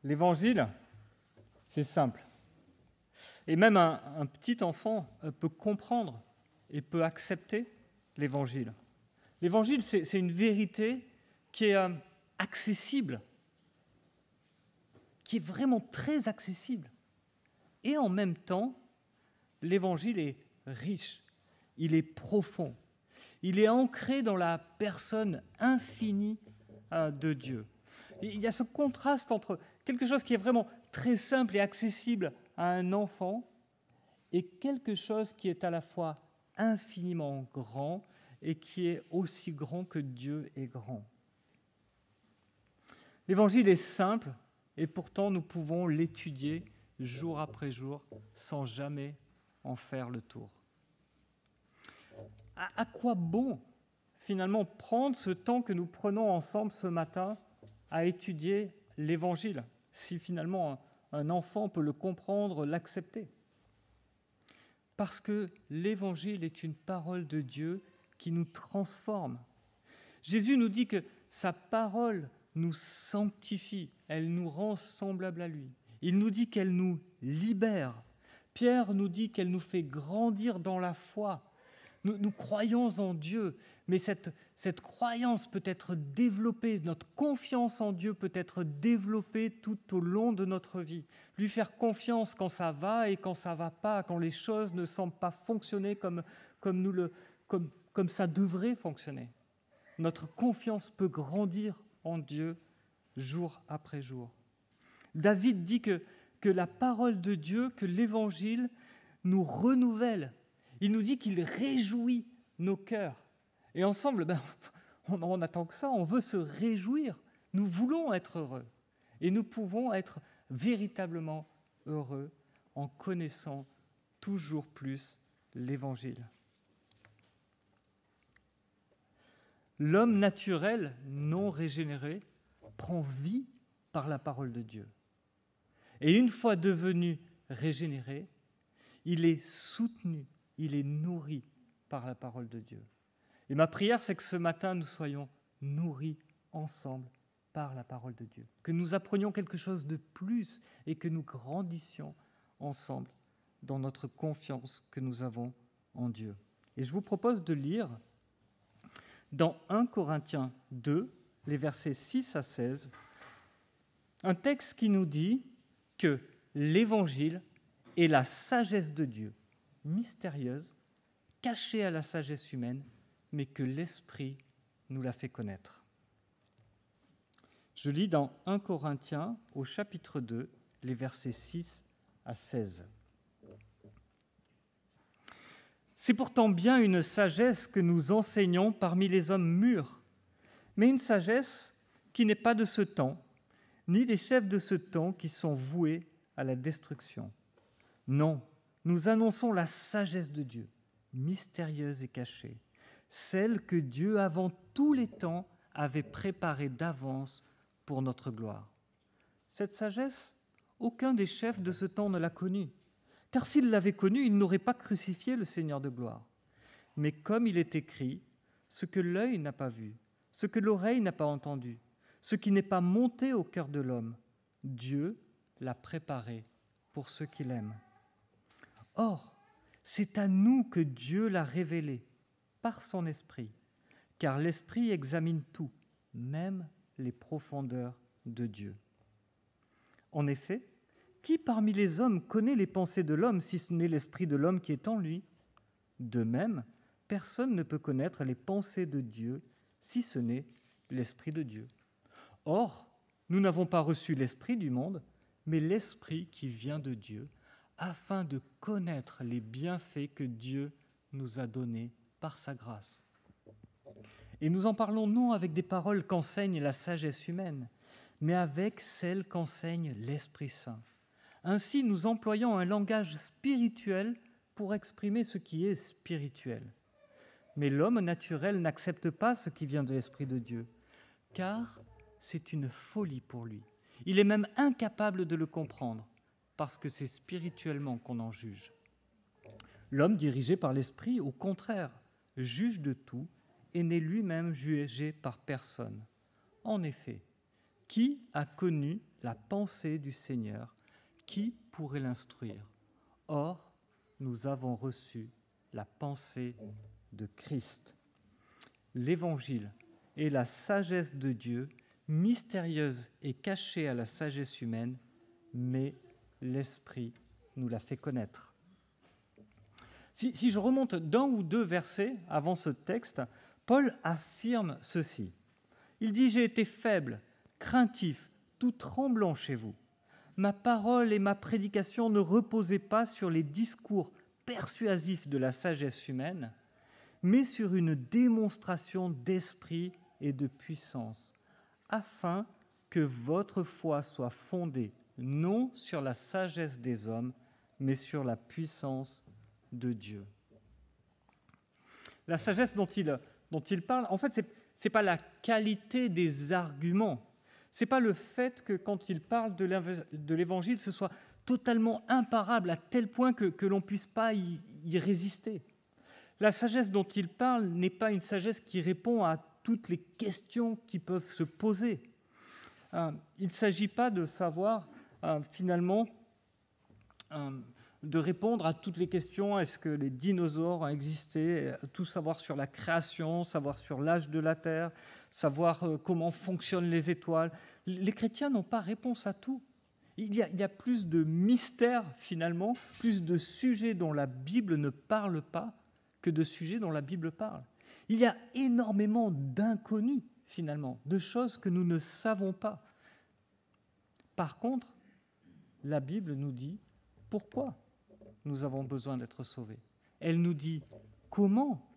L'Évangile, c'est simple. Et même un petit enfant peut comprendre et peut accepter l'Évangile. L'Évangile, c'est une vérité qui est accessible, qui est vraiment très accessible. Et en même temps, l'Évangile est riche, il est profond, il est ancré dans la personne infinie de Dieu. Et il y a ce contraste entre quelque chose qui est vraiment très simple et accessible à un enfant et quelque chose qui est à la fois infiniment grand et qui est aussi grand que Dieu est grand. L'Évangile est simple et pourtant nous pouvons l'étudier jour après jour sans jamais en faire le tour. À quoi bon finalement prendre ce temps que nous prenons ensemble ce matin à étudier l'Évangile, si finalement un enfant peut le comprendre, l'accepter? Parce que l'Évangile est une parole de Dieu qui nous transforme. Jésus nous dit que sa parole nous sanctifie, elle nous rend semblables à lui. Il nous dit qu'elle nous libère. Pierre nous dit qu'elle nous fait grandir dans la foi. Nous croyons en Dieu, mais cette croyance peut être développée, notre confiance en Dieu peut être développée tout au long de notre vie. Lui faire confiance quand ça va et quand ça ne va pas, quand les choses ne semblent pas fonctionner comme ça devrait fonctionner. Notre confiance peut grandir en Dieu jour après jour. David dit que la parole de Dieu, que l'Évangile nous renouvelle. Il nous dit qu'il réjouit nos cœurs. Et ensemble, on attend que ça, on veut se réjouir. Nous voulons être heureux. Et nous pouvons être véritablement heureux en connaissant toujours plus l'Évangile. L'homme naturel, non régénéré, prend vie par la parole de Dieu. Et une fois devenu régénéré, il est soutenu, il est nourri par la parole de Dieu. Et ma prière, c'est que ce matin, nous soyons nourris ensemble par la parole de Dieu, que nous apprenions quelque chose de plus et que nous grandissions ensemble dans notre confiance que nous avons en Dieu. Et je vous propose de lire dans 1 Corinthiens 2, les versets 6 à 16, un texte qui nous dit que l'Évangile est la sagesse de Dieu, mystérieuse, cachée à la sagesse humaine, mais que l'Esprit nous la fait connaître. Je lis dans 1 Corinthiens, au chapitre 2, les versets 6 à 16. C'est pourtant bien une sagesse que nous enseignons parmi les hommes mûrs, mais une sagesse qui n'est pas de ce temps, ni des chefs de ce temps qui sont voués à la destruction. Non, nous annonçons la sagesse de Dieu, mystérieuse et cachée, celle que Dieu, avant tous les temps, avait préparée d'avance pour notre gloire. Cette sagesse, aucun des chefs de ce temps ne l'a connue, car s'il l'avait connue, il n'aurait pas crucifié le Seigneur de gloire. Mais comme il est écrit, ce que l'œil n'a pas vu, ce que l'oreille n'a pas entendu, ce qui n'est pas monté au cœur de l'homme, Dieu l'a préparé pour ceux qui l'aiment. Or, c'est à nous que Dieu l'a révélé par son Esprit, car l'Esprit examine tout, même les profondeurs de Dieu. En effet, qui parmi les hommes connaît les pensées de l'homme, si ce n'est l'Esprit de l'homme qui est en lui? De même, personne ne peut connaître les pensées de Dieu, si ce n'est l'Esprit de Dieu. Or, nous n'avons pas reçu l'Esprit du monde, mais l'Esprit qui vient de Dieu, afin de connaître les bienfaits que Dieu nous a donnés par sa grâce. Et nous en parlons non avec des paroles qu'enseigne la sagesse humaine, mais avec celles qu'enseigne l'Esprit Saint. Ainsi, nous employons un langage spirituel pour exprimer ce qui est spirituel. Mais l'homme naturel n'accepte pas ce qui vient de l'Esprit de Dieu, car c'est une folie pour lui. Il est même incapable de le comprendre, parce que c'est spirituellement qu'on en juge. L'homme dirigé par l'Esprit, au contraire, juge de tout et n'est lui-même jugé par personne. En effet, Qui a connu la pensée du Seigneur? Qui pourrait l'instruire? Or, nous avons reçu la pensée de Christ. L'Évangile est la sagesse de Dieu, mystérieuse et cachée à la sagesse humaine, mais l'Esprit nous l'a fait connaître. Si je remonte d'un ou deux versets avant ce texte, Paul affirme ceci. Il dit « J'ai été faible, craintif, tout tremblant chez vous. Ma parole et ma prédication ne reposaient pas sur les discours persuasifs de la sagesse humaine, mais sur une démonstration d'esprit et de puissance, afin que votre foi soit fondée non sur la sagesse des hommes, mais sur la puissance de Dieu. » La sagesse dont il parle, en fait, ce n'est pas la qualité des arguments, ce n'est pas le fait que quand il parle de l'Évangile, ce soit totalement imparable à tel point que l'on ne puisse pas y résister. La sagesse dont il parle n'est pas une sagesse qui répond à toutes les questions qui peuvent se poser. Il ne s'agit pas de savoir, finalement, de répondre à toutes les questions. Est-ce que les dinosaures ont existé? Tout savoir sur la création, savoir sur l'âge de la Terre, savoir comment fonctionnent les étoiles. Les chrétiens n'ont pas réponse à tout. Il y a plus de mystères, finalement, plus de sujets dont la Bible ne parle pas que de sujets dont la Bible parle. Il y a énormément d'inconnus, finalement, de choses que nous ne savons pas. Par contre, la Bible nous dit pourquoi nous avons besoin d'être sauvés. Elle nous dit comment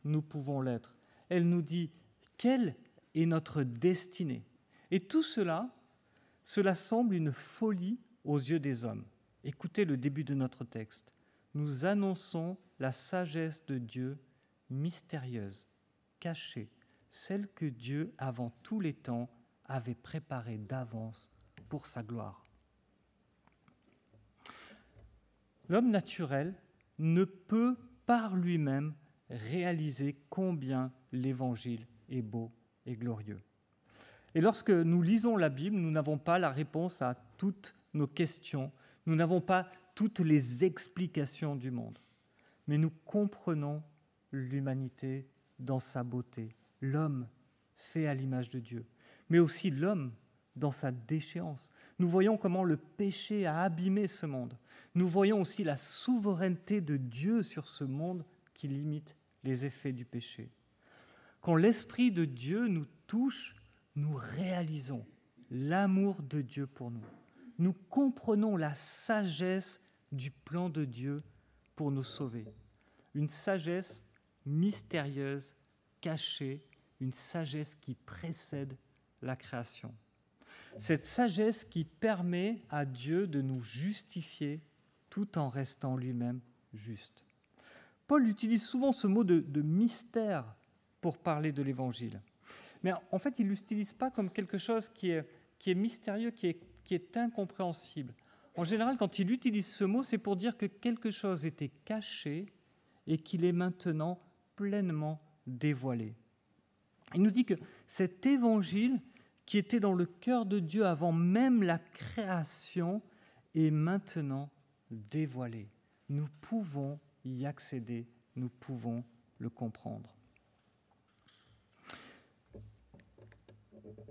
nous pouvons l'être. Elle nous dit quelle est notre destinée. Et tout cela semble une folie aux yeux des hommes. Écoutez le début de notre texte. Nous annonçons la sagesse de Dieu mystérieuse, cachée, celle que Dieu, avant tous les temps, avait préparée d'avance pour sa gloire. L'homme naturel ne peut par lui-même réaliser combien l'Évangile est beau et glorieux. Et lorsque nous lisons la Bible, nous n'avons pas la réponse à toutes nos questions, nous n'avons pas toutes les explications du monde, mais nous comprenons l'humanité dans sa beauté, l'homme fait à l'image de Dieu, mais aussi l'homme dans sa déchéance. Nous voyons comment le péché a abîmé ce monde. Nous voyons aussi la souveraineté de Dieu sur ce monde qui limite les effets du péché. Quand l'Esprit de Dieu nous touche, nous réalisons l'amour de Dieu pour nous. Nous comprenons la sagesse du plan de Dieu pour nous sauver. Une sagesse mystérieuse, cachée, une sagesse qui précède la création. Cette sagesse qui permet à Dieu de nous justifier tout en restant lui-même juste. Paul utilise souvent ce mot de mystère pour parler de l'Évangile. Mais en fait, il ne l'utilise pas comme quelque chose qui est mystérieux, qui est incompréhensible. En général, quand il utilise ce mot, c'est pour dire que quelque chose était caché et qu'il est maintenant pleinement dévoilé. Il nous dit que cet Évangile qui était dans le cœur de Dieu avant même la création est maintenant dévoilé. Nous pouvons y accéder, nous pouvons le comprendre.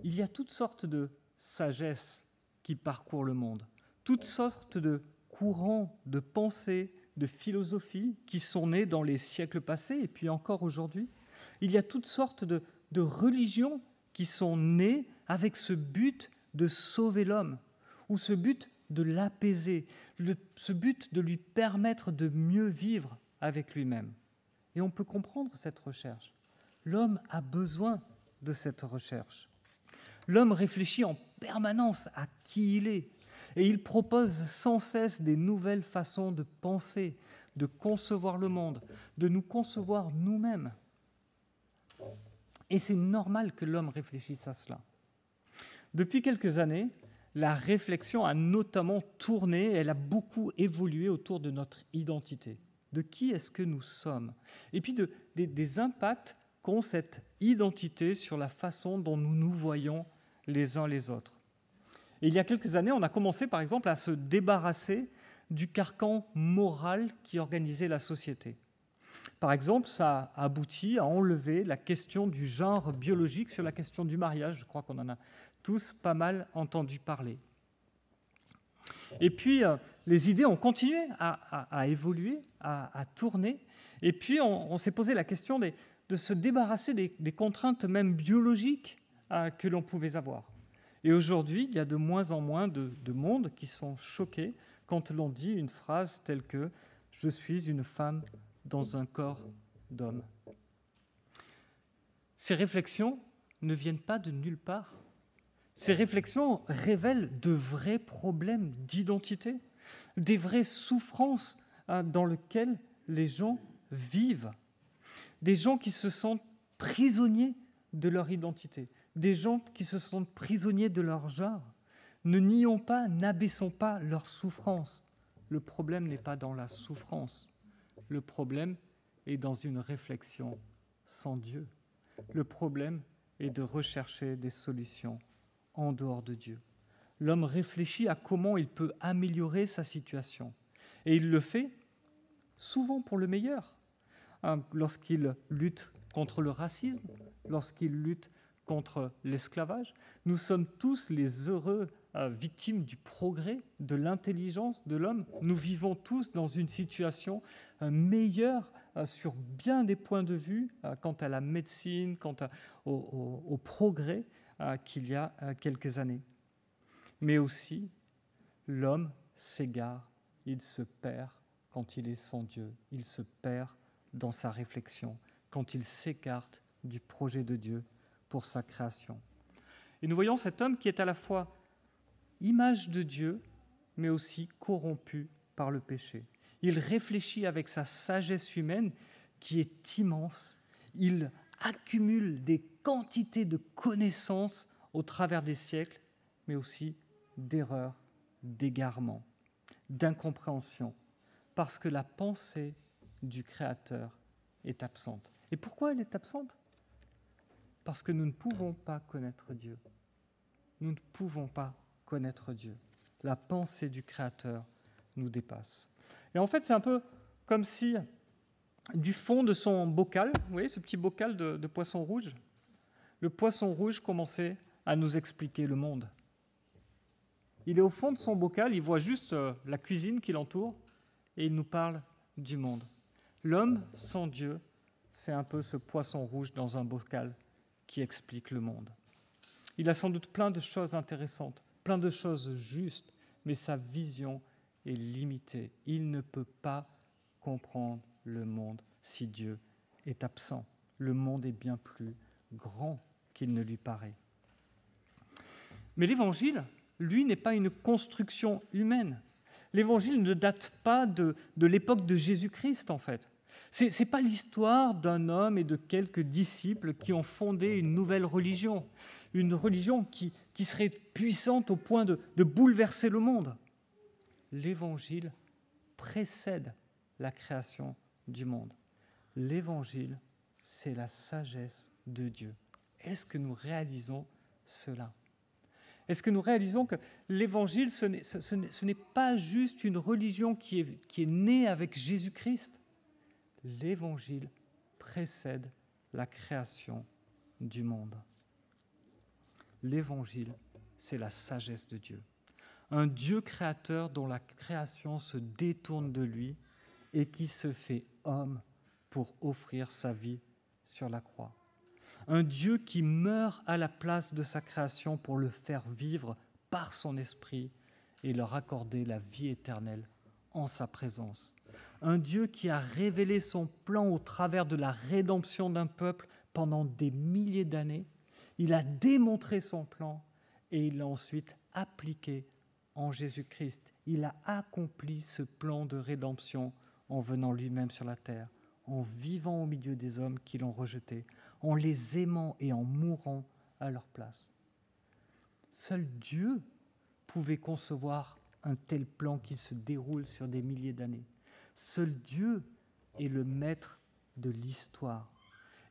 Il y a toutes sortes de sagesse qui parcourent le monde, toutes sortes de courants de pensée, de philosophie qui sont nés dans les siècles passés et puis encore aujourd'hui. Il y a toutes sortes de religions qui sont nées avec ce but de sauver l'homme, ou ce but de l'apaiser, ce but de lui permettre de mieux vivre avec lui-même. Et on peut comprendre cette recherche. L'homme a besoin de cette recherche. L'homme réfléchit en permanence à qui il est, et il propose sans cesse des nouvelles façons de penser, de concevoir le monde, de nous concevoir nous-mêmes. Et c'est normal que l'homme réfléchisse à cela. Depuis quelques années, la réflexion a notamment tourné, elle a beaucoup évolué autour de notre identité. De qui est-ce que nous sommes? Et puis des impacts qu'ont cette identité sur la façon dont nous nous voyons les uns les autres. Et il y a quelques années, on a commencé par exemple à se débarrasser du carcan moral qui organisait la société. Par exemple, ça a abouti à enlever la question du genre biologique sur la question du mariage. Je crois qu'on en a tous pas mal entendu parler. Et puis, les idées ont continué à évoluer, à tourner. Et puis, on s'est posé la question de se débarrasser des contraintes même biologiques que l'on pouvait avoir. Et aujourd'hui, il y a de moins en moins de monde qui sont choqués quand l'on dit une phrase telle que « je suis une femme dans un corps d'homme ». Ces réflexions ne viennent pas de nulle part. Ces réflexions révèlent de vrais problèmes d'identité, des vraies souffrances dans lesquelles les gens vivent, des gens qui se sentent prisonniers de leur identité, des gens qui se sentent prisonniers de leur genre. Ne nions pas, n'abaissons pas leur souffrance. Le problème n'est pas dans la souffrance. Le problème est dans une réflexion sans Dieu. Le problème est de rechercher des solutions en dehors de Dieu. L'homme réfléchit à comment il peut améliorer sa situation. Et il le fait souvent pour le meilleur. Lorsqu'il lutte contre le racisme, lorsqu'il lutte contre l'esclavage, nous sommes tous les heureux victimes du progrès, de l'intelligence de l'homme. Nous vivons tous dans une situation meilleure sur bien des points de vue quant à la médecine, quant au progrès qu'il y a quelques années. Mais aussi, l'homme s'égare, il se perd quand il est sans Dieu, il se perd dans sa réflexion, quand il s'écarte du projet de Dieu pour sa création. Et nous voyons cet homme qui est à la fois image de Dieu, mais aussi corrompu par le péché. Il réfléchit avec sa sagesse humaine qui est immense. Il accumule des quantités de connaissances au travers des siècles, mais aussi d'erreurs, d'égarements, d'incompréhension, parce que la pensée du Créateur est absente. Et pourquoi elle est absente ? Parce que nous ne pouvons pas connaître Dieu. Nous ne pouvons pas connaître Dieu. La pensée du Créateur nous dépasse. Et en fait, c'est un peu comme si, du fond de son bocal, vous voyez ce petit bocal de poisson rouge, le poisson rouge commençait à nous expliquer le monde. Il est au fond de son bocal, il voit juste la cuisine qui l'entoure, et il nous parle du monde. L'homme sans Dieu, c'est un peu ce poisson rouge dans un bocal qui explique le monde. Il a sans doute plein de choses intéressantes, plein de choses justes, mais sa vision est limitée. Il ne peut pas comprendre le monde si Dieu est absent. Le monde est bien plus grand qu'il ne lui paraît. Mais l'Évangile, lui, n'est pas une construction humaine. L'Évangile ne date pas de l'époque de Jésus-Christ, en fait. Ce n'est pas l'histoire d'un homme et de quelques disciples qui ont fondé une nouvelle religion, une religion qui serait puissante au point de bouleverser le monde. L'Évangile précède la création du monde. L'Évangile, c'est la sagesse de Dieu. Est-ce que nous réalisons cela ? Est-ce que nous réalisons que l'Évangile, ce n'est pas juste une religion qui est née avec Jésus-Christ ? L'Évangile précède la création du monde. L'Évangile, c'est la sagesse de Dieu. Un Dieu créateur dont la création se détourne de lui et qui se fait homme pour offrir sa vie sur la croix. Un Dieu qui meurt à la place de sa création pour le faire vivre par son esprit et leur accorder la vie éternelle en sa présence. Un Dieu qui a révélé son plan au travers de la rédemption d'un peuple pendant des milliers d'années. Il a démontré son plan et il l'a ensuite appliqué en Jésus-Christ. Il a accompli ce plan de rédemption en venant lui-même sur la terre, en vivant au milieu des hommes qui l'ont rejeté, en les aimant et en mourant à leur place. Seul Dieu pouvait concevoir un tel plan qui se déroule sur des milliers d'années. Seul Dieu est le maître de l'histoire.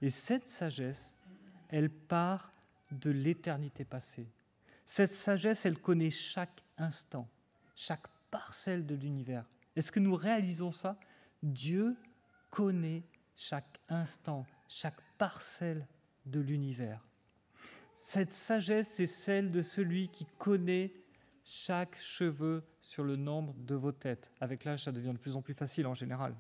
Et cette sagesse, elle part de l'éternité passée. Cette sagesse, elle connaît chaque instant, chaque parcelle de l'univers. Est-ce que nous réalisons ça? Dieu connaît chaque instant, chaque parcelle de l'univers. Cette sagesse, c'est celle de celui qui connaît chaque cheveu sur le nombre de vos têtes. Avec l'âge, ça devient de plus en plus facile en général.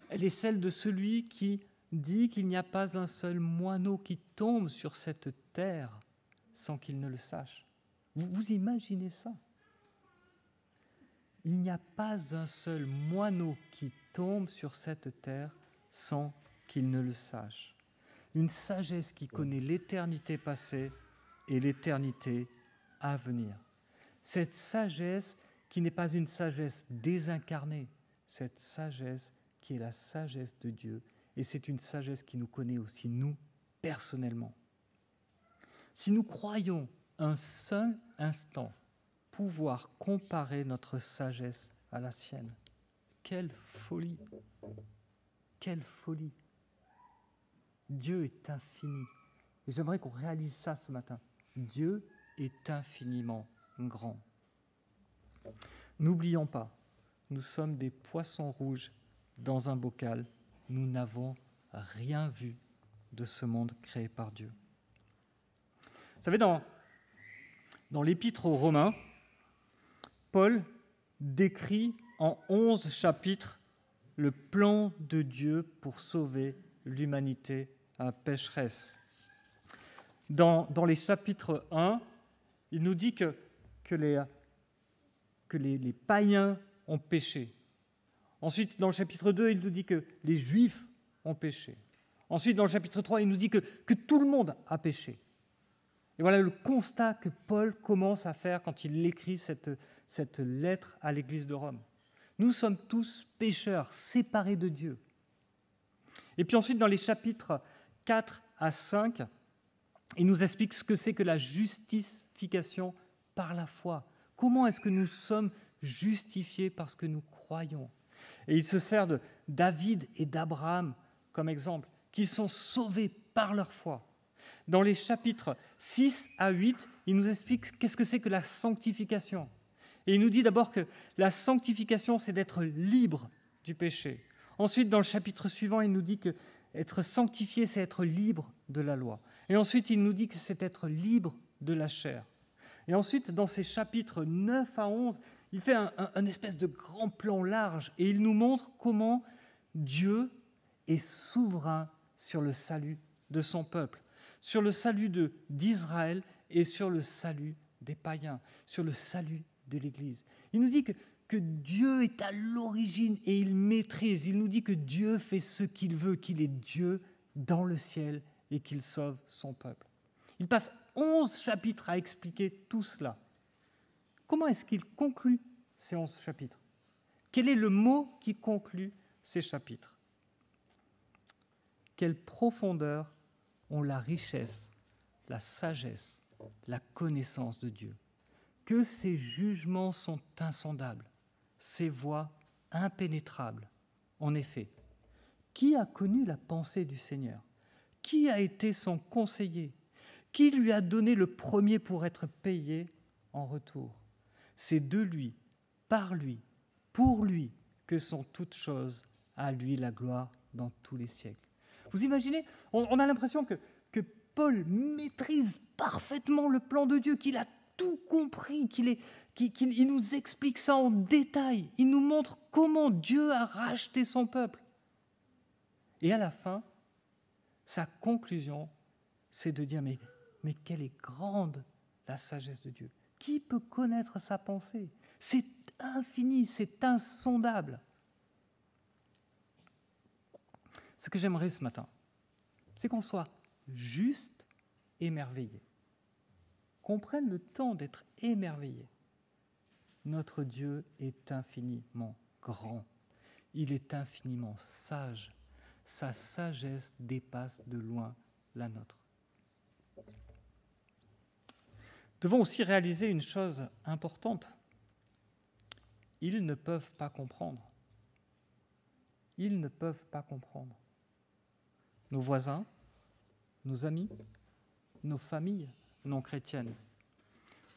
Elle est celle de celui qui dit qu'il n'y a pas un seul moineau qui tombe sur cette terre sans qu'il ne le sache. Vous imaginez ça? Il n'y a pas un seul moineau qui tombe sur cette terre sans qu'il ne le sache. Une sagesse qui connaît l'éternité passée et l'éternité à venir. Cette sagesse qui n'est pas une sagesse désincarnée, cette sagesse qui est la sagesse de Dieu, et c'est une sagesse qui nous connaît aussi, nous, personnellement. Si nous croyons un seul instant pouvoir comparer notre sagesse à la sienne, quelle folie! Quelle folie! Dieu est infini. Et j'aimerais qu'on réalise ça ce matin. Dieu est infiniment grand. N'oublions pas, nous sommes des poissons rouges dans un bocal. Nous n'avons rien vu de ce monde créé par Dieu. Vous savez, dans l'Épître aux Romains, Paul décrit en 11 chapitres le plan de Dieu pour sauver l'humanité pécheresse. Dans les chapitres 1, il nous dit que les païens ont péché. Ensuite, dans le chapitre 2, il nous dit que les Juifs ont péché. Ensuite, dans le chapitre 3, il nous dit que tout le monde a péché. Et voilà le constat que Paul commence à faire quand il écrit cette lettre à l'Église de Rome. Nous sommes tous pécheurs, séparés de Dieu. Et puis ensuite, dans les chapitres 4 à 5, il nous explique ce que c'est que la justification par la foi. Comment est-ce que nous sommes justifiés parce que nous croyons? Et il se sert de David et d'Abraham comme exemple, qui sont sauvés par leur foi. Dans les chapitres 6 à 8, il nous explique qu'est-ce que c'est que la sanctification. Et il nous dit d'abord que la sanctification, c'est d'être libre du péché. Ensuite, dans le chapitre suivant, il nous dit que être sanctifié, c'est être libre de la loi. Et ensuite, il nous dit que c'est être libre de la chair. Et ensuite, dans ces chapitres 9 à 11, il fait un espèce de grand plan large et il nous montre comment Dieu est souverain sur le salut de son peuple, sur le salut d'Israël et sur le salut des païens, sur le salut de l'Église. Il nous dit que Dieu est à l'origine et il maîtrise. Il nous dit que Dieu fait ce qu'il veut, qu'il est Dieu dans le ciel et qu'il sauve son peuple. Il passe 11 chapitres à expliquer tout cela. Comment est-ce qu'il conclut ces 11 chapitres? Quel est le mot qui conclut ces chapitres? Quelle profondeur ont la richesse, la sagesse, la connaissance de Dieu? Que ses jugements sont insondables, ses voies impénétrables. En effet, qui a connu la pensée du Seigneur? Qui a été son conseiller? Qui lui a donné le premier pour être payé en retour? C'est de lui, par lui, pour lui que sont toutes choses, à lui la gloire dans tous les siècles. Vous imaginez, on a l'impression que Paul maîtrise parfaitement le plan de Dieu, qu'il a tout compris, qu'il nous explique ça en détail. Il nous montre comment Dieu a racheté son peuple. Et à la fin, sa conclusion, c'est de dire mais quelle est grande la sagesse de Dieu. Qui peut connaître sa pensée? C'est infini, c'est insondable. Ce que j'aimerais ce matin, c'est qu'on soit juste émerveillé, qu'on prenne le temps d'être émerveillé. Notre Dieu est infiniment grand, il est infiniment sage, sa sagesse dépasse de loin la nôtre. Nous devons aussi réaliser une chose importante. Ils ne peuvent pas comprendre. Ils ne peuvent pas comprendre. Nos voisins, nos amis, nos familles, non chrétiennes.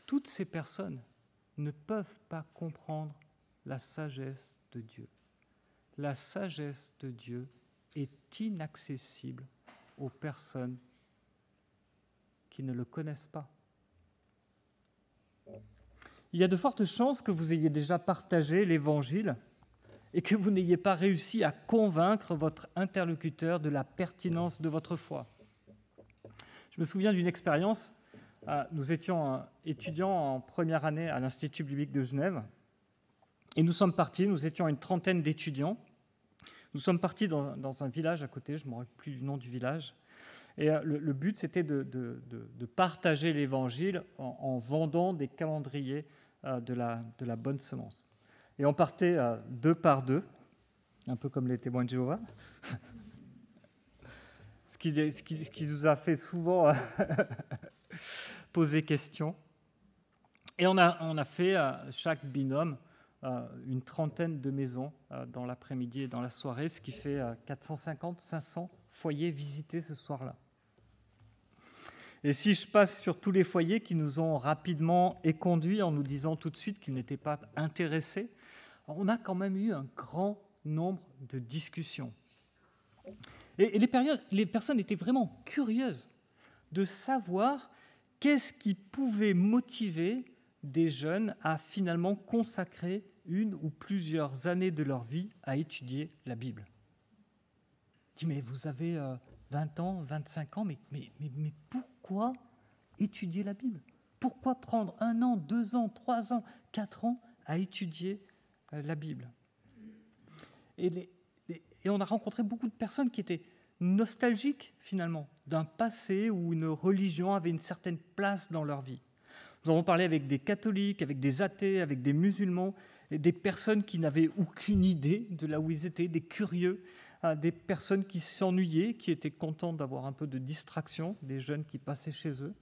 Toutes ces personnes ne peuvent pas comprendre la sagesse de Dieu. La sagesse de Dieu est inaccessible aux personnes qui ne le connaissent pas. Il y a de fortes chances que vous ayez déjà partagé l'Évangile et que vous n'ayez pas réussi à convaincre votre interlocuteur de la pertinence de votre foi. Je me souviens d'une expérience. Nous étions étudiants en première année à l'Institut biblique de Genève et nous sommes partis, nous étions une trentaine d'étudiants. Nous sommes partis dans un village à côté, je ne me rappelle plus du nom du village. Et le but, c'était de partager l'Évangile en vendant des calendriers de la bonne semence. Et on partait 2 par 2, un peu comme les témoins de Jéhovah, ce qui nous a fait souvent poser question. Et on a fait chaque binôme une trentaine de maisons dans l'après-midi et dans la soirée, ce qui fait 450-500 foyers visités ce soir-là. Et si je passe sur tous les foyers qui nous ont rapidement éconduits en nous disant tout de suite qu'ils n'étaient pas intéressés, on a quand même eu un grand nombre de discussions. Et les personnes étaient vraiment curieuses de savoir qu'est-ce qui pouvait motiver des jeunes à finalement consacrer une ou plusieurs années de leur vie à étudier la Bible. Je dis, mais vous avez 20 ans, 25 ans, mais pourquoi étudier la Bible? Pourquoi prendre 1 an, 2 ans, 3 ans, 4 ans à étudier la Bible? Et on a rencontré beaucoup de personnes qui étaient nostalgiques, finalement, d'un passé où une religion avait une certaine place dans leur vie. Nous avons parlé avec des catholiques, avec des athées, avec des musulmans, et des personnes qui n'avaient aucune idée de là où ils étaient, des curieux, des personnes qui s'ennuyaient, qui étaient contentes d'avoir un peu de distraction, des jeunes qui passaient chez eux.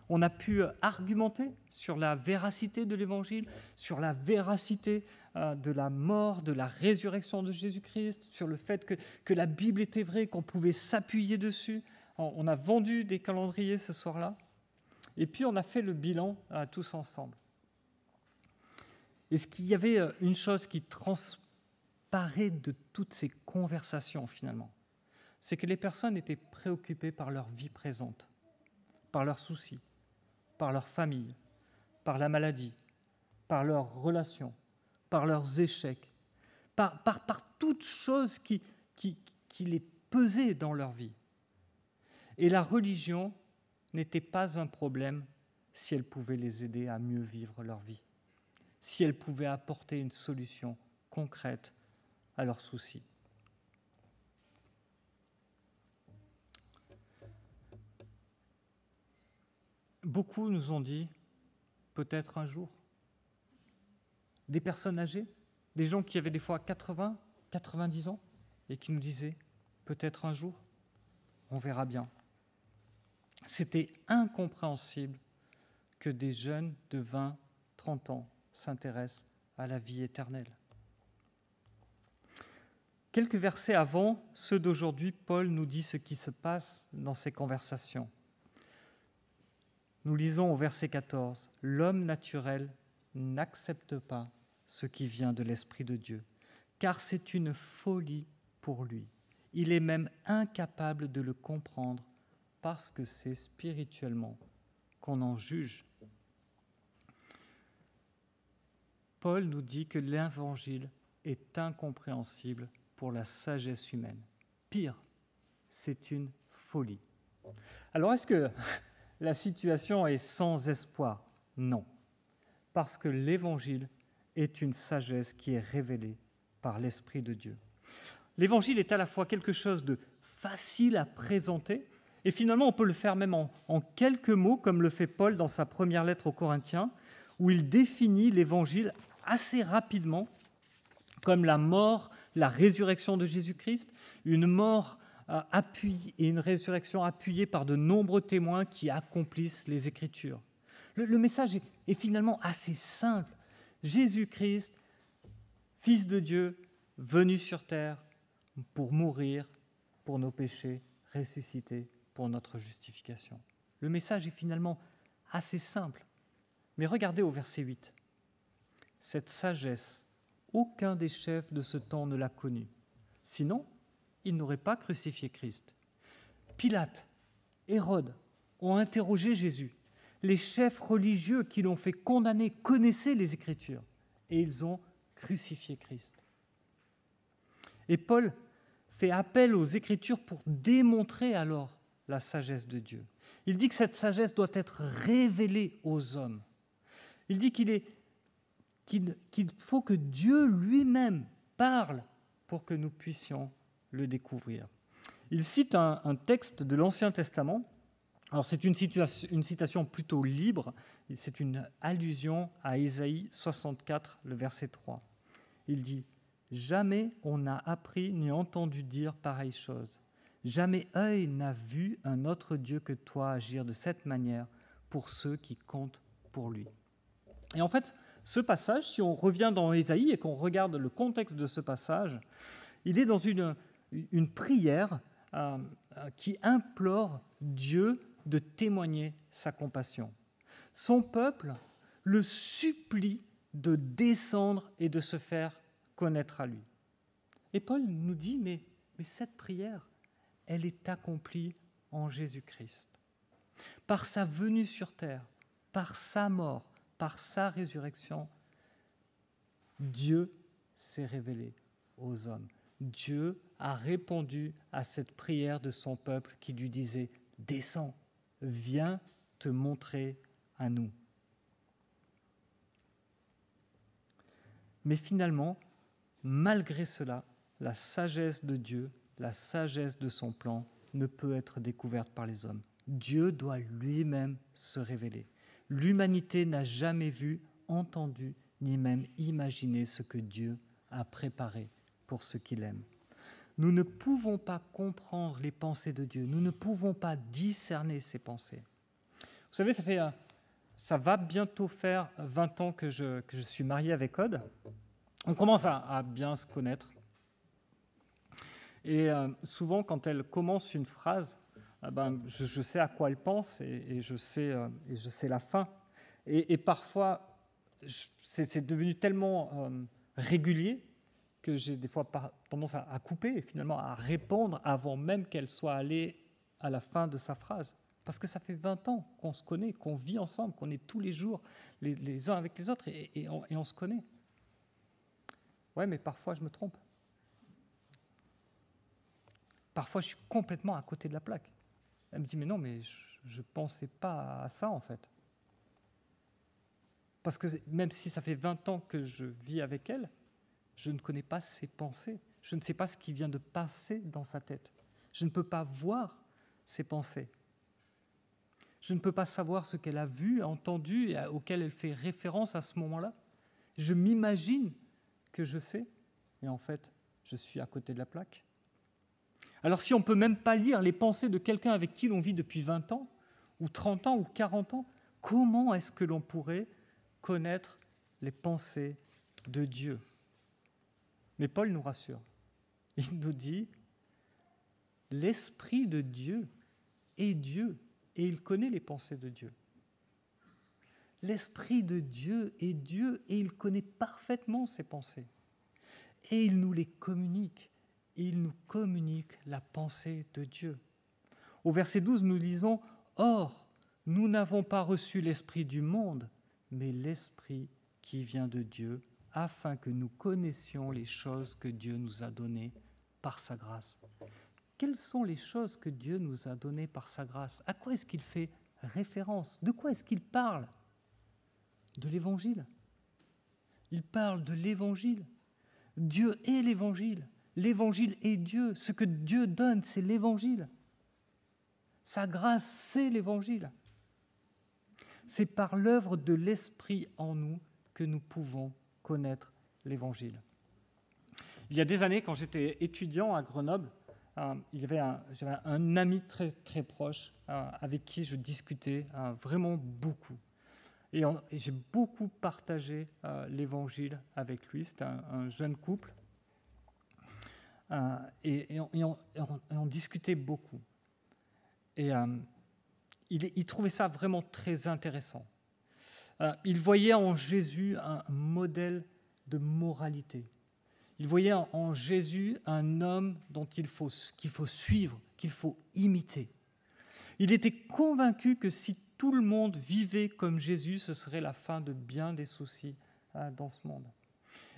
On a pu argumenter sur la véracité de l'Évangile, sur la véracité de la mort, de la résurrection de Jésus-Christ, sur le fait que la Bible était vraie, qu'on pouvait s'appuyer dessus. On a vendu des calendriers ce soir-là. Et puis on a fait le bilan tous ensemble. Est-ce qu'il y avait une chose qui transparaît de toutes ces conversations finalement? C'est que les personnes étaient préoccupées par leur vie présente, par leurs soucis, par leur famille, par la maladie, par leurs relations, par leurs échecs, par toute chose qui les pesait dans leur vie. Et la religion n'était pas un problème si elle pouvait les aider à mieux vivre leur vie, si elle pouvait apporter une solution concrète à leurs soucis. Beaucoup nous ont dit, peut-être un jour, des personnes âgées, des gens qui avaient des fois 80, 90 ans, et qui nous disaient, peut-être un jour, on verra bien. C'était incompréhensible que des jeunes de 20, 30 ans s'intéressent à la vie éternelle. Quelques versets avant ceux d'aujourd'hui, Paul nous dit ce qui se passe dans ces conversations. Nous lisons au verset 14, « L'homme naturel n'accepte pas ce qui vient de l'Esprit de Dieu, car c'est une folie pour lui. Il est même incapable de le comprendre parce que c'est spirituellement qu'on en juge. » Paul nous dit que l'Évangile est incompréhensible pour la sagesse humaine. Pire, c'est une folie. Alors, est-ce que la situation est sans espoir? Non, parce que l'Évangile est une sagesse qui est révélée par l'Esprit de Dieu. L'Évangile est à la fois quelque chose de facile à présenter, et finalement on peut le faire même en quelques mots, comme le fait Paul dans sa première lettre aux Corinthiens, où il définit l'Évangile assez rapidement comme la mort, la résurrection de Jésus-Christ, une mort appuyée et une résurrection appuyée par de nombreux témoins qui accomplissent les Écritures. Le message est finalement assez simple. Jésus-Christ, Fils de Dieu, venu sur terre pour mourir pour nos péchés, ressuscité pour notre justification. Le message est finalement assez simple. Mais regardez au verset 8. Cette sagesse, aucun des chefs de ce temps ne l'a connue. Sinon, ils n'auraient pas crucifié Christ. Pilate, Hérode ont interrogé Jésus. Les chefs religieux qui l'ont fait condamner connaissaient les Écritures et ils ont crucifié Christ. Et Paul fait appel aux Écritures pour démontrer alors la sagesse de Dieu. Il dit que cette sagesse doit être révélée aux hommes. Il dit qu'il faut que Dieu lui-même parle pour que nous puissions le découvrir. Il cite un texte de l'Ancien Testament. Alors c'est une citation plutôt libre, c'est une allusion à Ésaïe 64, le verset 3. Il dit « Jamais on n'a appris ni entendu dire pareille chose. Jamais œil n'a vu un autre Dieu que toi agir de cette manière pour ceux qui comptent pour lui. » Et en fait, ce passage, si on revient dans Ésaïe et qu'on regarde le contexte de ce passage, il est dans une prière qui implore Dieu de témoigner sa compassion. Son peuple le supplie de descendre et de se faire connaître à lui. Et Paul nous dit, mais cette prière, elle est accomplie en Jésus-Christ. Par sa venue sur terre, par sa mort, par sa résurrection, Dieu s'est révélé aux hommes. Dieu a répondu à cette prière de son peuple qui lui disait « Descends, viens te montrer à nous. » Mais finalement, malgré cela, la sagesse de Dieu, la sagesse de son plan ne peut être découverte par les hommes. Dieu doit lui-même se révéler. L'humanité n'a jamais vu, entendu, ni même imaginé ce que Dieu a préparé pour ceux qui l'aiment. Nous ne pouvons pas comprendre les pensées de Dieu. Nous ne pouvons pas discerner ses pensées. Vous savez, ça va bientôt faire 20 ans que je suis marié avec Aude. On commence à bien se connaître. Et souvent, quand elle commence une phrase, je sais à quoi elle pense et je sais la fin. Et parfois, c'est devenu tellement régulier que j'ai des fois tendance à couper et finalement à répondre avant même qu'elle soit allée à la fin de sa phrase. Parce que ça fait 20 ans qu'on se connaît, qu'on vit ensemble, qu'on est tous les jours les uns avec les autres et on se connaît. Ouais, mais parfois je me trompe. Parfois je suis complètement à côté de la plaque. Elle me dit, mais non, mais je ne pensais pas à ça en fait. Parce que même si ça fait 20 ans que je vis avec elle, je ne connais pas ses pensées. Je ne sais pas ce qui vient de passer dans sa tête. Je ne peux pas voir ses pensées. Je ne peux pas savoir ce qu'elle a vu, entendu et auquel elle fait référence à ce moment-là. Je m'imagine que je sais, et en fait, je suis à côté de la plaque. Alors si on ne peut même pas lire les pensées de quelqu'un avec qui l'on vit depuis 20 ans, ou 30 ans, ou 40 ans, comment est-ce que l'on pourrait connaître les pensées de Dieu ? Mais Paul nous rassure. Il nous dit, l'Esprit de Dieu est Dieu, et il connaît les pensées de Dieu. L'Esprit de Dieu est Dieu, et il connaît parfaitement ses pensées. Et il nous les communique. Il nous communique la pensée de Dieu. Au verset 12, nous lisons « Or, nous n'avons pas reçu l'Esprit du monde, mais l'Esprit qui vient de Dieu, afin que nous connaissions les choses que Dieu nous a données par sa grâce. » Quelles sont les choses que Dieu nous a données par sa grâce ? À quoi est-ce qu'il fait référence ? De quoi est-ce qu'il parle ? De l'Évangile. Il parle de l'Évangile. Dieu est l'Évangile. L'Évangile est Dieu. Ce que Dieu donne, c'est l'Évangile. Sa grâce, c'est l'Évangile. C'est par l'œuvre de l'Esprit en nous que nous pouvons connaître l'Évangile. Il y a des années, quand j'étais étudiant à Grenoble, j'avais un ami très, très proche avec qui je discutais vraiment beaucoup. Et j'ai beaucoup partagé l'Évangile avec lui. C'était un jeune couple. Et on discutait beaucoup. Et il trouvait ça vraiment très intéressant. Il voyait en Jésus un modèle de moralité. Il voyait en Jésus un homme qu'il faut suivre, qu'il faut imiter. Il était convaincu que si tout le monde vivait comme Jésus, ce serait la fin de bien des soucis dans ce monde.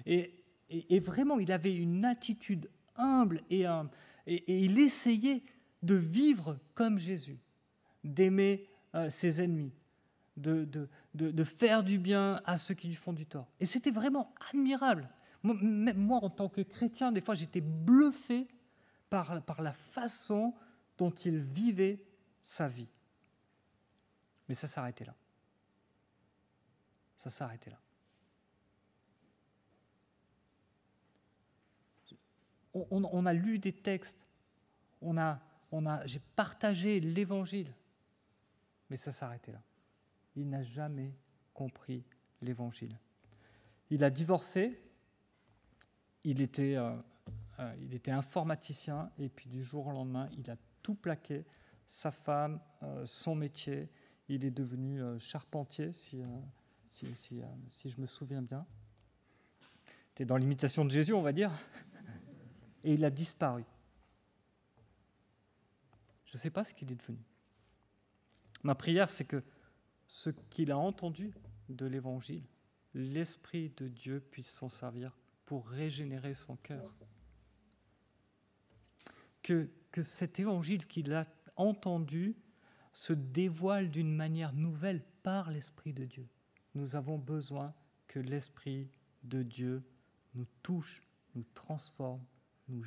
Et vraiment, il avait une attitude humble et il essayait de vivre comme Jésus, d'aimer ses ennemis, de faire du bien à ceux qui lui font du tort. Et c'était vraiment admirable. Moi, en tant que chrétien, des fois, j'étais bluffé par la façon dont il vivait sa vie. Mais ça s'arrêtait là. Ça s'arrêtait là. On a lu des textes, j'ai partagé l'Évangile, mais ça s'arrêtait là. Il n'a jamais compris l'Évangile. Il a divorcé, il était informaticien, et puis du jour au lendemain, il a tout plaqué, sa femme, son métier. Il est devenu charpentier, si je me souviens bien. C'était dans l'imitation de Jésus, on va dire. Et il a disparu. Je ne sais pas ce qu'il est devenu. Ma prière, c'est que ce qu'il a entendu de l'Évangile, l'Esprit de Dieu puisse s'en servir pour régénérer son cœur. Que cet Évangile qu'il a entendu se dévoile d'une manière nouvelle par l'Esprit de Dieu. Nous avons besoin que l'Esprit de Dieu nous touche, nous transforme, nous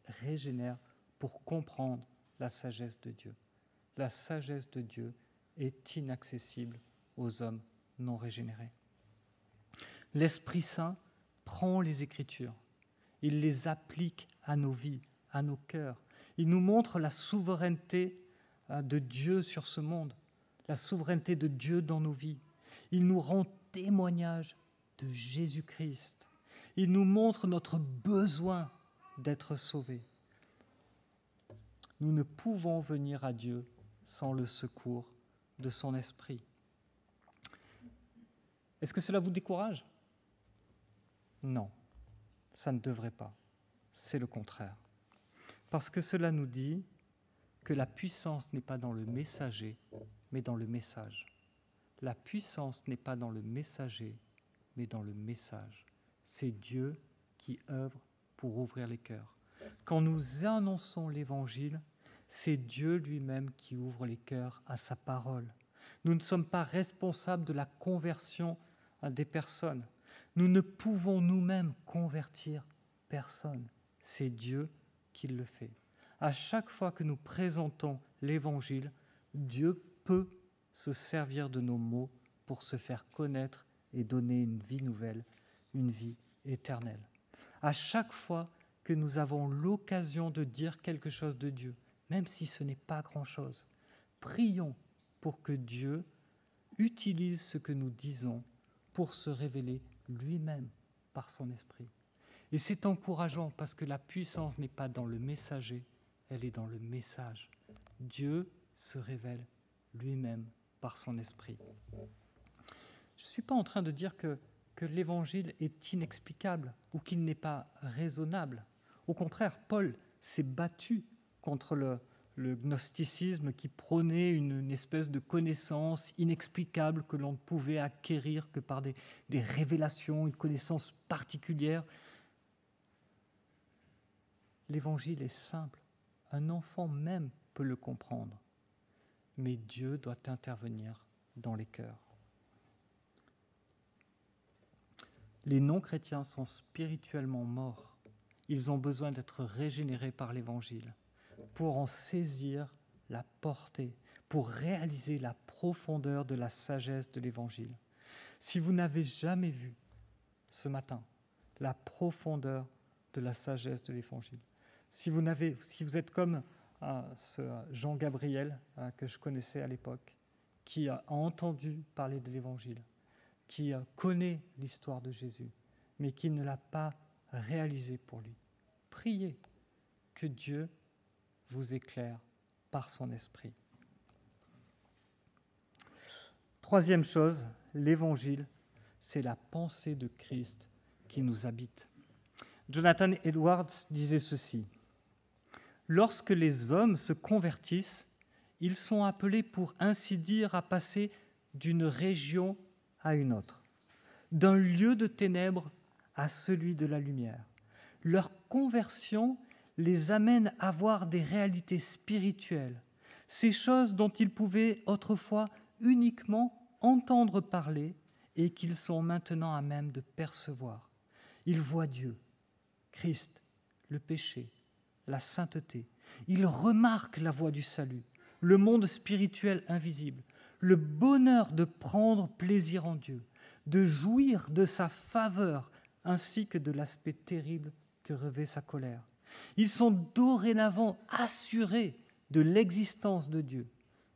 régénère pour comprendre la sagesse de Dieu. La sagesse de Dieu est inaccessible aux hommes non régénérés. L'Esprit Saint prend les Écritures, il les applique à nos vies, à nos cœurs. Il nous montre la souveraineté de Dieu sur ce monde, la souveraineté de Dieu dans nos vies. Il nous rend témoignage de Jésus-Christ. Il nous montre notre besoin d'être sauvés. Nous ne pouvons venir à Dieu sans le secours de son Esprit. Est-ce que cela vous décourage ? Non, ça ne devrait pas. C'est le contraire. Parce que cela nous dit que la puissance n'est pas dans le messager, mais dans le message. La puissance n'est pas dans le messager, mais dans le message. C'est Dieu qui œuvre pour ouvrir les cœurs. Quand nous annonçons l'Évangile, c'est Dieu lui-même qui ouvre les cœurs à sa parole. Nous ne sommes pas responsables de la conversion des personnes. Nous ne pouvons nous-mêmes convertir personne. C'est Dieu qui le fait. À chaque fois que nous présentons l'Évangile, Dieu peut se servir de nos mots pour se faire connaître et donner une vie nouvelle, une vie éternelle. À chaque fois que nous avons l'occasion de dire quelque chose de Dieu, même si ce n'est pas grand-chose, prions pour que Dieu utilise ce que nous disons pour se révéler lui-même par son Esprit. Et c'est encourageant parce que la puissance n'est pas dans le messager, elle est dans le message. Dieu se révèle lui-même par son Esprit. Je ne suis pas en train de dire que l'Évangile est inexplicable ou qu'il n'est pas raisonnable. Au contraire, Paul s'est battu contre le gnosticisme qui prônait une espèce de connaissance inexplicable que l'on ne pouvait acquérir que par des révélations, une connaissance particulière. L'Évangile est simple. Un enfant même peut le comprendre. Mais Dieu doit intervenir dans les cœurs. Les non-chrétiens sont spirituellement morts. Ils ont besoin d'être régénérés par l'Évangile pour en saisir la portée, pour réaliser la profondeur de la sagesse de l'Évangile. Si vous n'avez jamais vu ce matin la profondeur de la sagesse de l'Évangile, si vous êtes comme ce Jean Gabriel que je connaissais à l'époque, qui a entendu parler de l'Évangile, qui connaît l'histoire de Jésus, mais qui ne l'a pas réalisé pour lui, priez que Dieu vous éclaire par son Esprit. Troisième chose, l'Évangile, c'est la pensée de Christ qui nous habite. Jonathan Edwards disait ceci: « Lorsque les hommes se convertissent, ils sont appelés, pour ainsi dire, à passer d'une région à une autre, d'un lieu de ténèbres à celui de la lumière. Leur conversion les amène à voir des réalités spirituelles, ces choses dont ils pouvaient autrefois uniquement entendre parler et qu'ils sont maintenant à même de percevoir. Ils voient Dieu, Christ, le péché, la sainteté. Ils remarquent la voie du salut, le monde spirituel invisible, le bonheur de prendre plaisir en Dieu, de jouir de sa faveur, ainsi que de l'aspect terrible que revêt sa colère. Ils sont dorénavant assurés de l'existence de Dieu,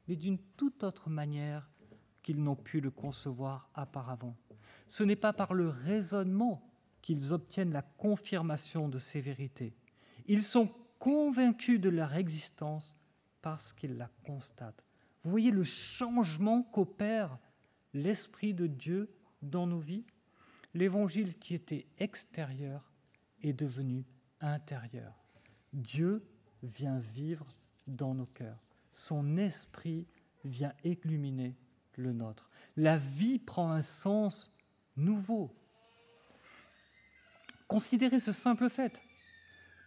mais d'une toute autre manière qu'ils n'ont pu le concevoir auparavant. Ce n'est pas par le raisonnement qu'ils obtiennent la confirmation de ces vérités. Ils sont convaincus de leur existence parce qu'ils la constatent. Vous voyez le changement qu'opère l'Esprit de Dieu dans nos vies? L'Évangile qui était extérieur est devenu intérieur. Dieu vient vivre dans nos cœurs. Son Esprit vient illuminer le nôtre. La vie prend un sens nouveau. Considérez ce simple fait.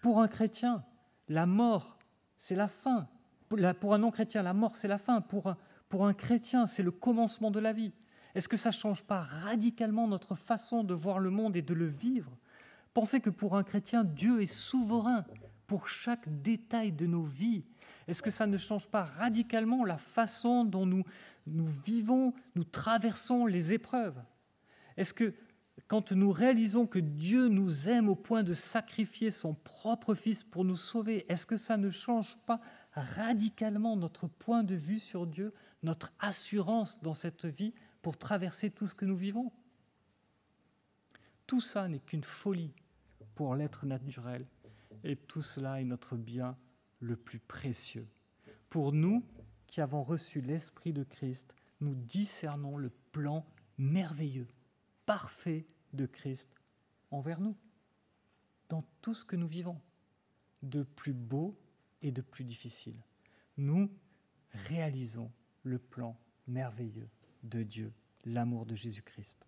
Pour un chrétien, la mort, c'est la fin. Pour un non-chrétien, la mort, c'est la fin. Pour un chrétien, c'est le commencement de la vie. Est-ce que ça ne change pas radicalement notre façon de voir le monde et de le vivre? Pensez que pour un chrétien, Dieu est souverain pour chaque détail de nos vies. Est-ce que ça ne change pas radicalement la façon dont nous vivons, nous traversons les épreuves? Est-ce que quand nous réalisons que Dieu nous aime au point de sacrifier son propre Fils pour nous sauver, est-ce que ça ne change pas radicalement notre point de vue sur Dieu, notre assurance dans cette vie pour traverser tout ce que nous vivons? Tout ça n'est qu'une folie pour l'être naturel, et tout cela est notre bien le plus précieux. Pour nous qui avons reçu l'Esprit de Christ, nous discernons le plan merveilleux, parfait de Christ envers nous, dans tout ce que nous vivons, de plus beau et de plus difficile. Nous réalisons le plan merveilleux de Dieu, l'amour de Jésus-Christ.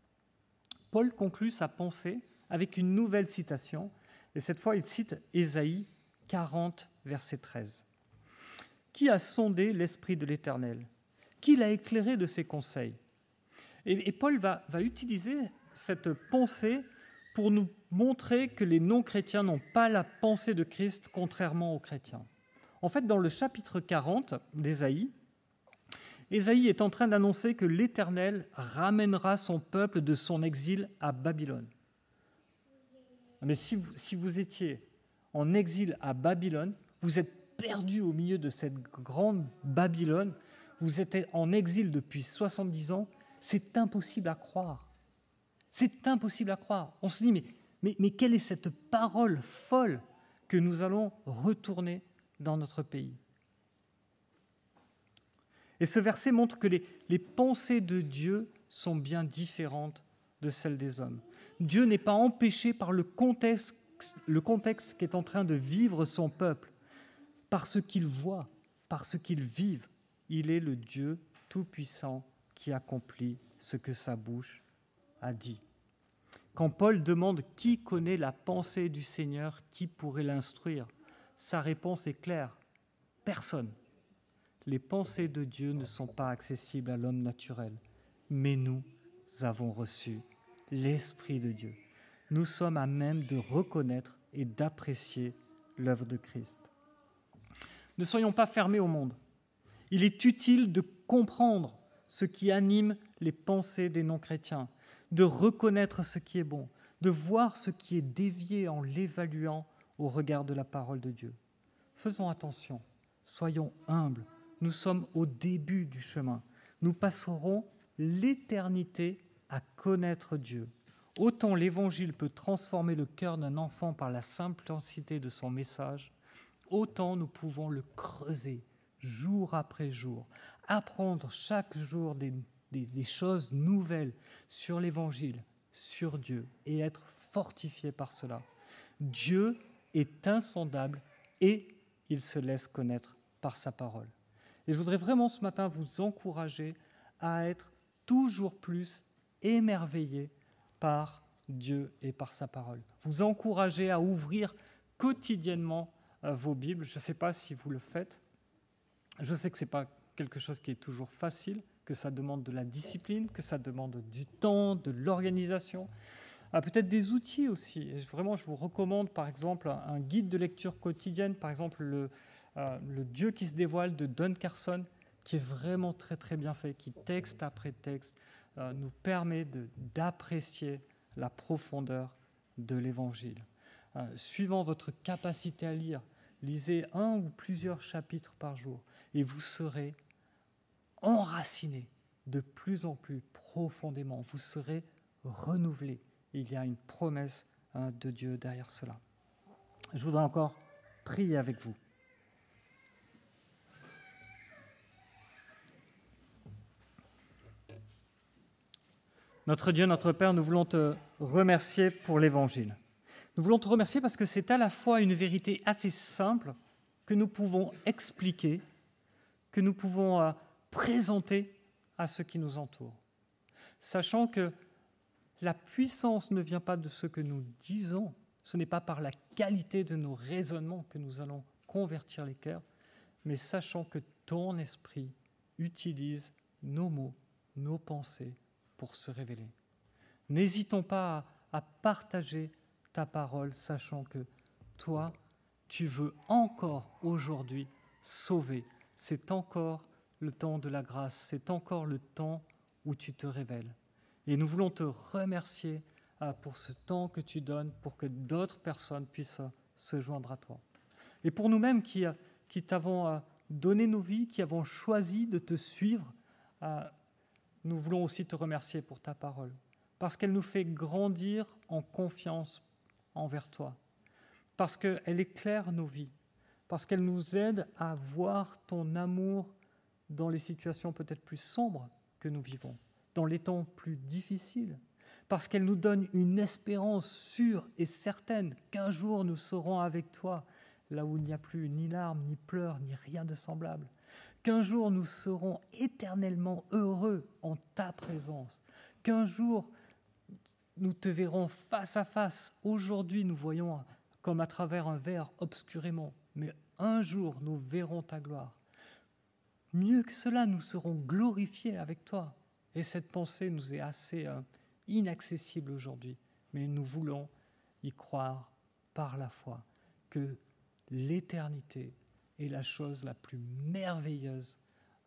Paul conclut sa pensée avec une nouvelle citation, et cette fois il cite Ésaïe 40, verset 13. « Qui a sondé l'Esprit de l'Éternel? Qui l'a éclairé de ses conseils ?» Et Paul va utiliser cette pensée pour nous montrer que les non-chrétiens n'ont pas la pensée de Christ, contrairement aux chrétiens. En fait, dans le chapitre 40 d'Ésaïe, Ésaïe est en train d'annoncer que l'Éternel ramènera son peuple de son exil à Babylone. Mais si vous étiez en exil à Babylone, vous êtes perdu au milieu de cette grande Babylone, vous êtes en exil depuis 70 ans, c'est impossible à croire. C'est impossible à croire. On se dit, mais quelle est cette parole folle que nous allons retourner dans notre pays? Et ce verset montre que les pensées de Dieu sont bien différentes de celles des hommes. Dieu n'est pas empêché par le contexte qu'est en train de vivre son peuple, par ce qu'il voit, par ce qu'il vit. Il est le Dieu tout-puissant qui accomplit ce que sa bouche a dit. Quand Paul demande « Qui connaît la pensée du Seigneur? Qui pourrait l'instruire ?» sa réponse est claire : personne. Les pensées de Dieu ne sont pas accessibles à l'homme naturel, mais nous avons reçu l'Esprit de Dieu. Nous sommes à même de reconnaître et d'apprécier l'œuvre de Christ. Ne soyons pas fermés au monde. Il est utile de comprendre ce qui anime les pensées des non-chrétiens, de reconnaître ce qui est bon, de voir ce qui est dévié en l'évaluant au regard de la parole de Dieu. Faisons attention, soyons humbles. Nous sommes au début du chemin. Nous passerons l'éternité à connaître Dieu. Autant l'Évangile peut transformer le cœur d'un enfant par la simplicité de son message, autant nous pouvons le creuser jour après jour, apprendre chaque jour des des choses nouvelles sur l'Évangile, sur Dieu, et être fortifié par cela. Dieu est insondable et il se laisse connaître par sa parole. Et je voudrais vraiment ce matin vous encourager à être toujours plus émerveillé par Dieu et par sa parole. Vous encourager à ouvrir quotidiennement vos Bibles. Je ne sais pas si vous le faites. Je sais que ce n'est pas quelque chose qui est toujours facile, que ça demande de la discipline, que ça demande du temps, de l'organisation, peut-être des outils aussi. Et vraiment, je vous recommande par exemple un guide de lecture quotidienne, par exemple le Dieu qui se dévoile de Don Carson, qui est vraiment très très bien fait, qui texte après texte nous permet d'apprécier la profondeur de l'Évangile. Suivant votre capacité à lire, lisez un ou plusieurs chapitres par jour et vous serez enraciné de plus en plus profondément. Vous serez renouvelé. Il y a une promesse de Dieu derrière cela. Je voudrais encore prier avec vous. Notre Dieu, notre Père, nous voulons te remercier pour l'Évangile. Nous voulons te remercier parce que c'est à la fois une vérité assez simple que nous pouvons expliquer, que nous pouvons présenter à ceux qui nous entourent, sachant que la puissance ne vient pas de ce que nous disons, ce n'est pas par la qualité de nos raisonnements que nous allons convertir les cœurs, mais sachant que ton esprit utilise nos mots, nos pensées pour se révéler. N'hésitons pas à partager ta parole, sachant que toi, tu veux encore aujourd'hui sauver. C'est encore le temps de la grâce, c'est encore le temps où tu te révèles. Et nous voulons te remercier pour ce temps que tu donnes pour que d'autres personnes puissent se joindre à toi. Et pour nous-mêmes qui t'avons donné nos vies, qui avons choisi de te suivre, nous voulons aussi te remercier pour ta parole, parce qu'elle nous fait grandir en confiance envers toi, parce qu'elle éclaire nos vies, parce qu'elle nous aide à voir ton amour dans les situations peut-être plus sombres que nous vivons, dans les temps plus difficiles, parce qu'elle nous donne une espérance sûre et certaine qu'un jour nous serons avec toi, là où il n'y a plus ni larmes, ni pleurs, ni rien de semblable, qu'un jour nous serons éternellement heureux en ta présence, qu'un jour nous te verrons face à face. Aujourd'hui, nous voyons comme à travers un verre obscurément, mais un jour, nous verrons ta gloire. Mieux que cela, nous serons glorifiés avec toi. Et cette pensée nous est assez inaccessible aujourd'hui, mais nous voulons y croire par la foi que l'éternité est la chose la plus merveilleuse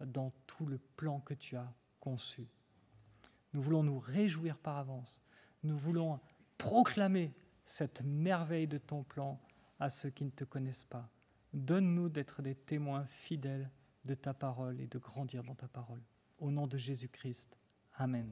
dans tout le plan que tu as conçu. Nous voulons nous réjouir par avance. Nous voulons proclamer cette merveille de ton plan à ceux qui ne te connaissent pas. Donne-nous d'être des témoins fidèles de ta parole et de grandir dans ta parole. Au nom de Jésus-Christ. Amen.